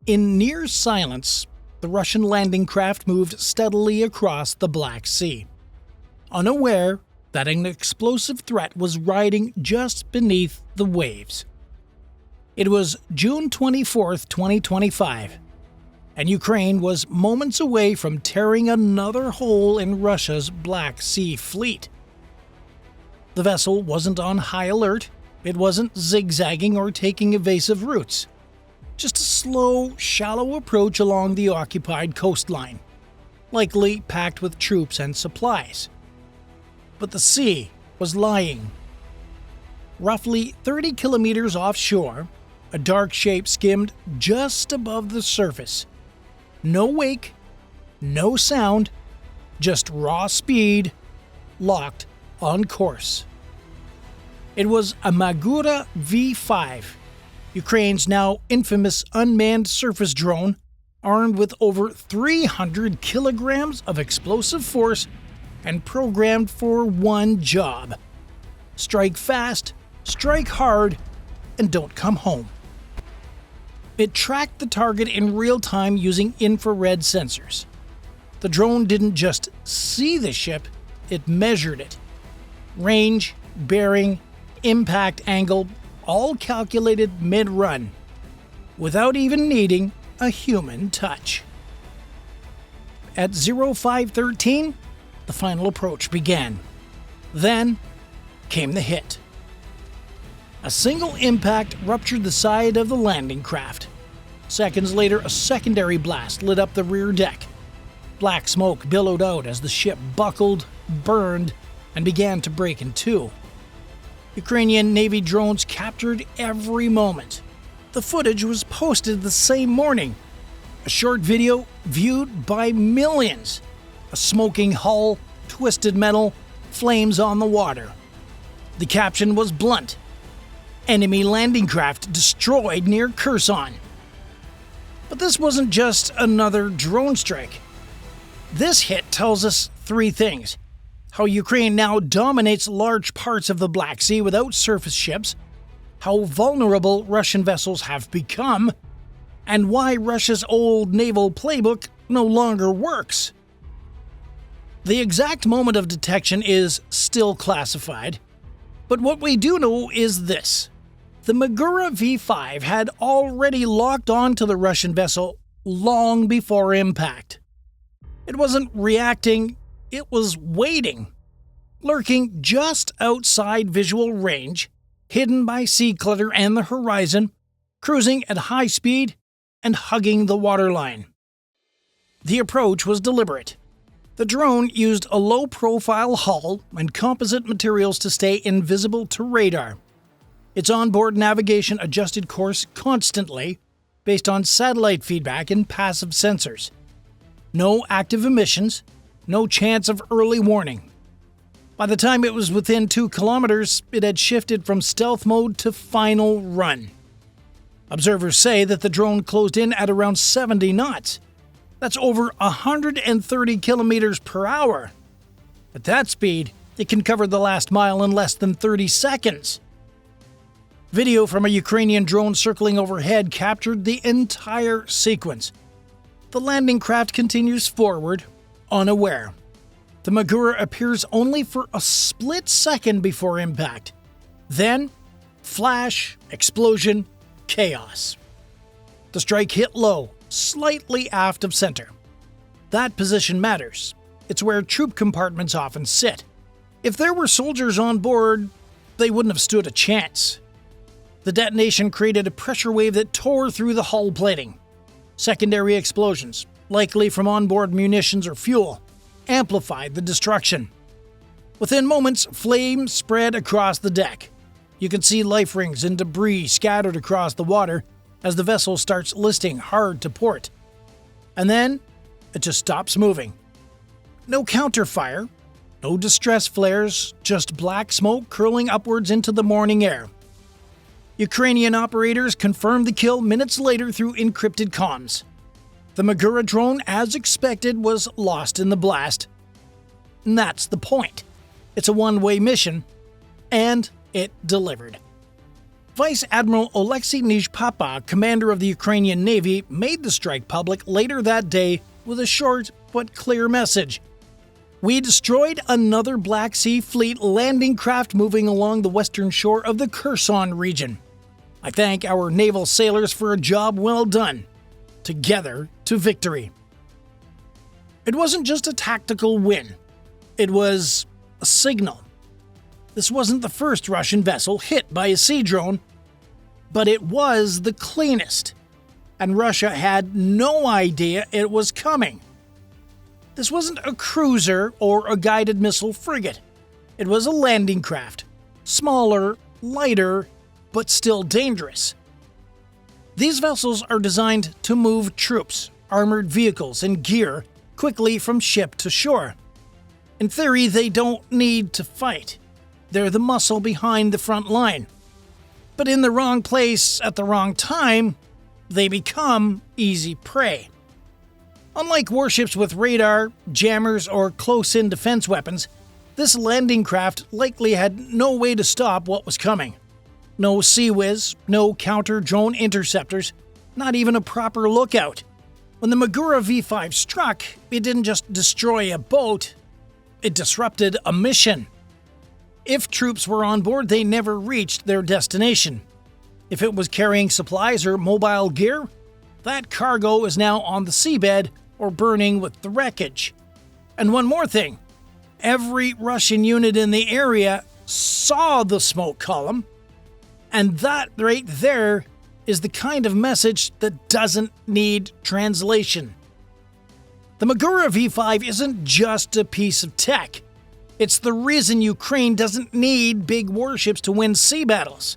In near silence, the Russian landing craft moved steadily across the Black Sea, unaware that an explosive threat was riding just beneath the waves. It was June 24, 2025, and Ukraine was moments away from tearing another hole in Russia's Black Sea fleet. The vessel wasn't on high alert, it wasn't zigzagging or taking evasive routes. Just a slow, shallow approach along the occupied coastline, likely packed with troops and supplies. But the sea was lying. Roughly 30 kilometers offshore, a dark shape skimmed just above the surface. No wake, no sound, just raw speed, locked on course. It was a Magura V5, Ukraine's now infamous unmanned surface drone, armed with over 300 kilograms of explosive force and programmed for one job: strike fast, strike hard, and don't come home. It tracked the target in real time using infrared sensors. The drone didn't just see the ship, it measured it. Range, bearing, impact angle, all calculated mid-run, without even needing a human touch. At 0513, the final approach began. Then came the hit. A single impact ruptured the side of the landing craft. Seconds later, a secondary blast lit up the rear deck. Black smoke billowed out as the ship buckled, burned, and began to break in two. Ukrainian Navy drones captured every moment. The footage was posted the same morning. A short video viewed by millions. A smoking hull, twisted metal, flames on the water. The caption was blunt: "Enemy landing craft destroyed near Kherson." But this wasn't just another drone strike. This hit tells us three things: how Ukraine now dominates large parts of the Black Sea without surface ships, how vulnerable Russian vessels have become, and why Russia's old naval playbook no longer works. The exact moment of detection is still classified, but what we do know is this: the Magura V5 had already locked on to the Russian vessel long before impact. It wasn't reacting, it was waiting, lurking just outside visual range, hidden by sea clutter and the horizon, cruising at high speed and hugging the waterline. The approach was deliberate. The drone used a low-profile hull and composite materials to stay invisible to radar. Its onboard navigation adjusted course constantly based on satellite feedback and passive sensors. No active emissions, no chance of early warning. By the time it was within 2 kilometers, it had shifted from stealth mode to final run. Observers say that the drone closed in at around 70 knots. That's over 130 kilometers per hour. At that speed, it can cover the last mile in less than 30 seconds. Video from a Ukrainian drone circling overhead captured the entire sequence. The landing craft continues forward, unaware. The Magura appears only for a split second before impact. Then, flash, explosion, chaos. The strike hit low, slightly aft of center. That position matters. It's where troop compartments often sit. If there were soldiers on board, they wouldn't have stood a chance. The detonation created a pressure wave that tore through the hull plating. Secondary explosions, likely from onboard munitions or fuel, amplified the destruction. Within moments, flames spread across the deck. You can see life rings and debris scattered across the water as the vessel starts listing hard to port. And then, it just stops moving. No counterfire, no distress flares, just black smoke curling upwards into the morning air. Ukrainian operators confirmed the kill minutes later through encrypted comms. The Magura drone, as expected, was lost in the blast. And that's the point. It's a one-way mission, and it delivered. Vice Admiral Oleksiy Nizhpapa, commander of the Ukrainian Navy, made the strike public later that day with a short but clear message. We destroyed another Black Sea Fleet landing craft moving along the western shore of the Kherson region. I thank our naval sailors for a job well done. Together to victory. It wasn't just a tactical win. It was a signal. This wasn't the first Russian vessel hit by a sea drone, but it was the cleanest, and Russia had no idea it was coming. This wasn't a cruiser or a guided missile frigate. It was a landing craft, smaller, lighter, but still dangerous. These vessels are designed to move troops, armored vehicles, and gear quickly from ship to shore. In theory, they don't need to fight. They're the muscle behind the front line. But in the wrong place at the wrong time, they become easy prey. Unlike warships with radar, jammers, or close-in defense weapons, this landing craft likely had no way to stop what was coming. No Sea Whiz, no counter-drone interceptors, not even a proper lookout. When the Magura V5 struck, it didn't just destroy a boat, it disrupted a mission. If troops were on board, they never reached their destination. If it was carrying supplies or mobile gear, that cargo is now on the seabed or burning with the wreckage. And one more thing, every Russian unit in the area saw the smoke column, and that right there is the kind of message that doesn't need translation. The Magura V5 isn't just a piece of tech. It's the reason Ukraine doesn't need big warships to win sea battles.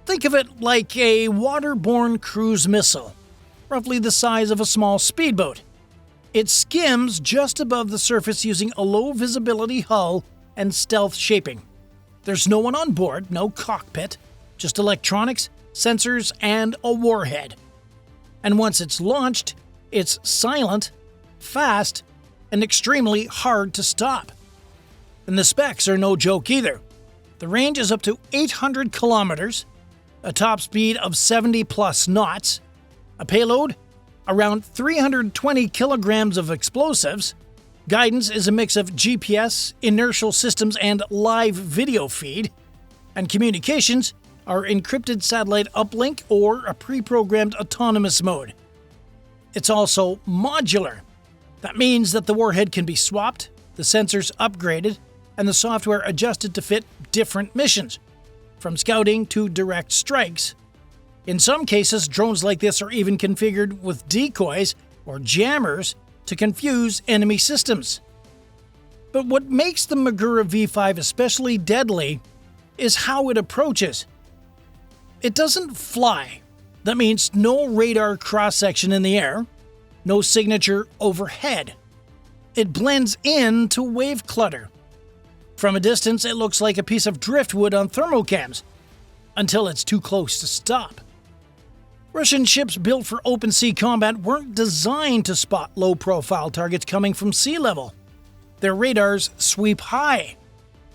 Think of it like a waterborne cruise missile, roughly the size of a small speedboat. It skims just above the surface using a low-visibility hull and stealth shaping. There's no one on board, no cockpit, just electronics, sensors, and a warhead. And once it's launched, it's silent, fast, and extremely hard to stop. And the specs are no joke either. The range is up to 800 kilometers, a top speed of 70+ knots, a payload around 320 kilograms of explosives. Guidance is a mix of GPS, inertial systems, and live video feed. And communications are encrypted satellite uplink or a pre-programmed autonomous mode. It's also modular. That means that the warhead can be swapped, the sensors upgraded, and the software adjusted to fit different missions, from scouting to direct strikes. In some cases, drones like this are even configured with decoys or jammers to confuse enemy systems. But what makes the Magura V5 especially deadly is how it approaches. It doesn't fly. That means no radar cross-section in the air, no signature overhead. It blends into wave clutter. From a distance, it looks like a piece of driftwood on thermocams, until it's too close to stop. Russian ships built for open-sea combat weren't designed to spot low-profile targets coming from sea level. Their radars sweep high.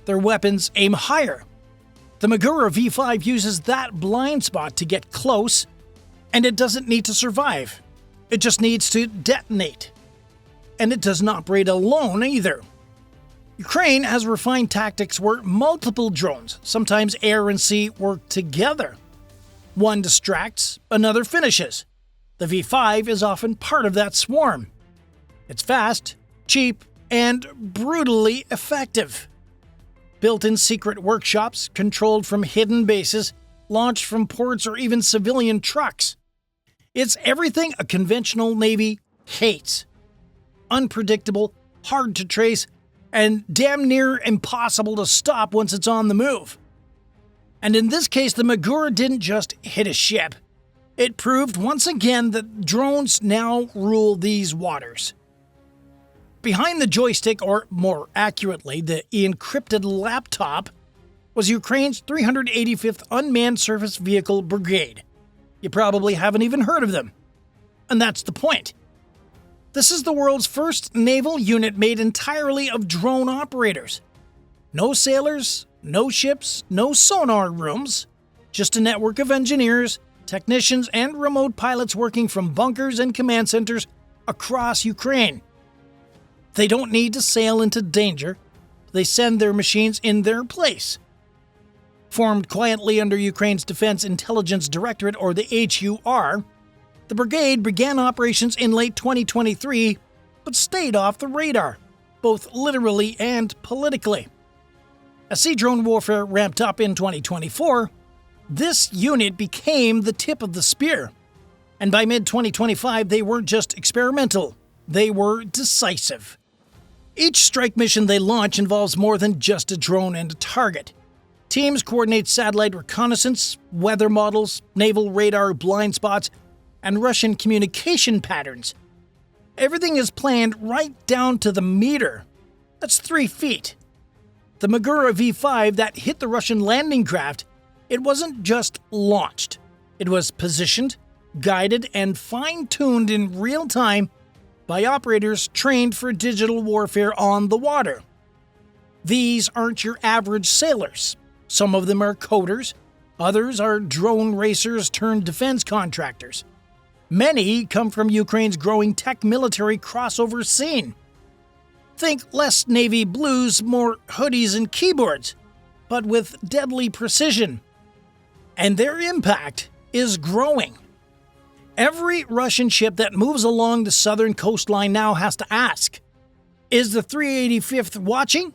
Their weapons aim higher. The Magura V5 uses that blind spot to get close, and it doesn't need to survive. It just needs to detonate. And it doesn't operate alone either. Ukraine has refined tactics where multiple drones, sometimes air and sea, work together. One distracts, another finishes. The V5 is often part of that swarm. It's fast, cheap, and brutally effective. Built in secret workshops, controlled from hidden bases, launched from ports or even civilian trucks. It's everything a conventional Navy hates. Unpredictable, hard to trace, and damn near impossible to stop once it's on the move. And in this case, the Magura didn't just hit a ship. It proved once again that drones now rule these waters. Behind the joystick, or more accurately, the encrypted laptop, was Ukraine's 385th Unmanned Surface Vehicle Brigade. You probably haven't even heard of them. And that's the point. This is the world's first naval unit made entirely of drone operators. No sailors, no ships, no sonar rooms, just a network of engineers, technicians, and remote pilots working from bunkers and command centers across Ukraine. They don't need to sail into danger. They send their machines in their place. Formed quietly under Ukraine's Defense Intelligence Directorate, or the HUR, the brigade began operations in late 2023, but stayed off the radar, both literally and politically. As sea drone warfare ramped up in 2024, this unit became the tip of the spear. And by mid-2025, they weren't just experimental, they were decisive. Each strike mission they launch involves more than just a drone and a target. Teams coordinate satellite reconnaissance, weather models, naval radar blind spots, and Russian communication patterns. Everything is planned right down to the meter. That's 3 feet. The Magura V5 that hit the Russian landing craft, it wasn't just launched. It was positioned, guided, and fine-tuned in real time by operators trained for digital warfare on the water. These aren't your average sailors. Some of them are coders, others are drone racers turned defense contractors. Many come from Ukraine's growing tech military crossover scene. Think less navy blues, more hoodies and keyboards, but with deadly precision. And their impact is growing. Every Russian ship that moves along the southern coastline now has to ask, is the 385th watching?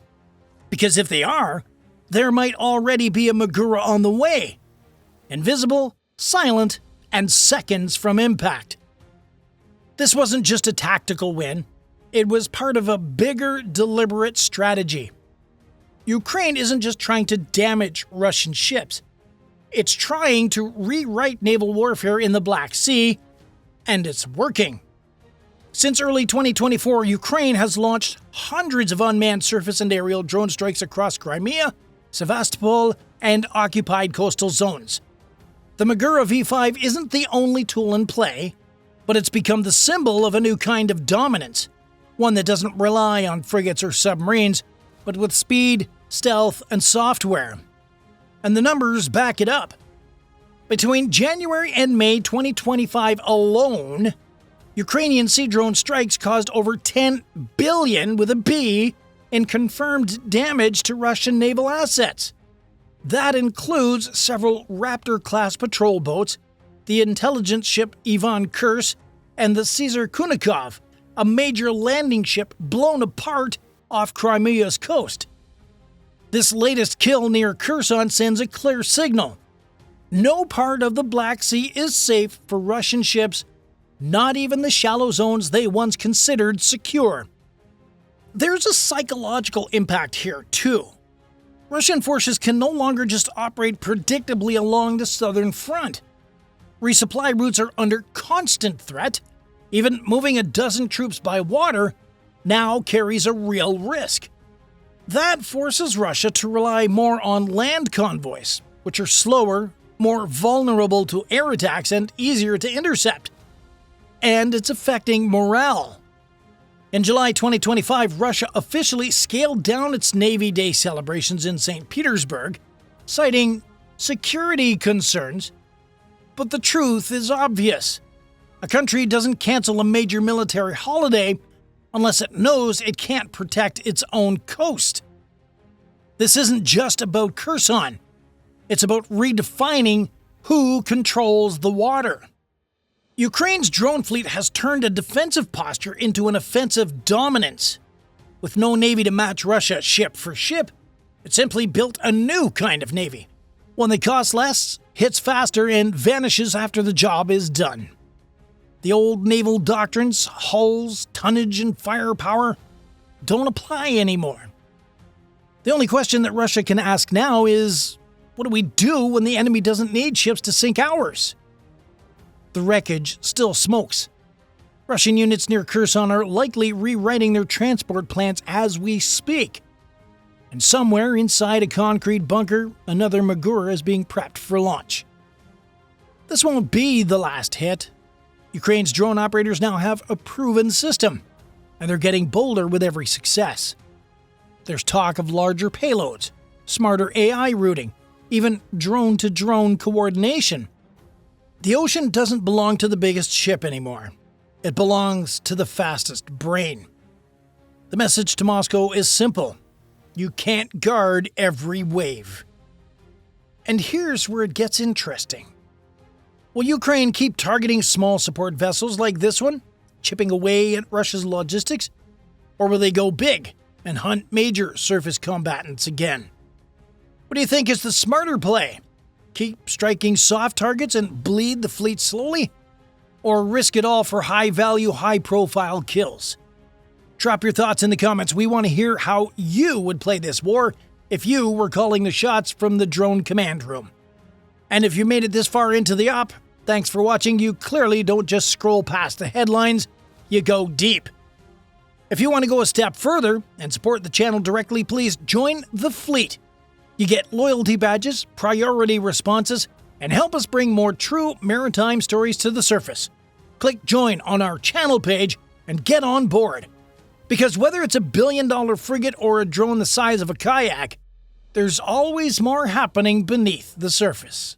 Because if they are, there might already be a Magura on the way. Invisible, silent, and seconds from impact. This wasn't just a tactical win. It was part of a bigger, deliberate strategy. Ukraine isn't just trying to damage Russian ships. It's trying to rewrite naval warfare in the Black Sea, and it's working. Since early 2024, Ukraine has launched hundreds of unmanned surface and aerial drone strikes across Crimea, Sevastopol, and occupied coastal zones. The Magura V5 isn't the only tool in play, but it's become the symbol of a new kind of dominance, one that doesn't rely on frigates or submarines, but with speed, stealth, and software. And the numbers back it up. Between January and May 2025 alone, Ukrainian sea drone strikes caused over 10 billion with a B in confirmed damage to Russian naval assets. That includes several Raptor-class patrol boats, the intelligence ship Ivan Kurs, and the Caesar Kunikov, a major landing ship blown apart off Crimea's coast. This latest kill near Kherson sends a clear signal. No part of the Black Sea is safe for Russian ships, not even the shallow zones they once considered secure. There's a psychological impact here, too. Russian forces can no longer just operate predictably along the southern front. Resupply routes are under constant threat. Even moving a dozen troops by water now carries a real risk. That forces Russia to rely more on land convoys, which are slower, more vulnerable to air attacks, and easier to intercept. And it's affecting morale. In July 2025, Russia officially scaled down its Navy Day celebrations in St. Petersburg, citing security concerns. But the truth is obvious. A country doesn't cancel a major military holiday unless it knows it can't protect its own coast. This isn't just about Kherson. It's about redefining who controls the water. Ukraine's drone fleet has turned a defensive posture into an offensive dominance. With no navy to match Russia ship for ship, it simply built a new kind of navy. One that costs less, hits faster, and vanishes after the job is done. The old naval doctrines, hulls, tonnage, and firepower don't apply anymore. The only question that Russia can ask now is, what do we do when the enemy doesn't need ships to sink ours? The wreckage still smokes. Russian units near Kherson are likely rewriting their transport plans as we speak. And somewhere inside a concrete bunker, another Magura is being prepped for launch. This won't be the last hit. Ukraine's drone operators now have a proven system, and they're getting bolder with every success. There's talk of larger payloads, smarter AI routing, even drone-to-drone coordination. The ocean doesn't belong to the biggest ship anymore. It belongs to the fastest brain. The message to Moscow is simple. You can't guard every wave. And here's where it gets interesting. Will Ukraine keep targeting small support vessels like this one, chipping away at Russia's logistics? Or will they go big and hunt major surface combatants again? What do you think is the smarter play? Keep striking soft targets and bleed the fleet slowly? Or risk it all for high-value, high-profile kills? Drop your thoughts in the comments. We want to hear how you would play this war if you were calling the shots from the drone command room. And if you made it this far into the op, thanks for watching. You clearly don't just scroll past the headlines, you go deep. If you want to go a step further and support the channel directly, please join the fleet. You get loyalty badges, priority responses, and help us bring more true maritime stories to the surface. Click join on our channel page and get on board. Because whether it's a billion-dollar frigate or a drone the size of a kayak, there's always more happening beneath the surface.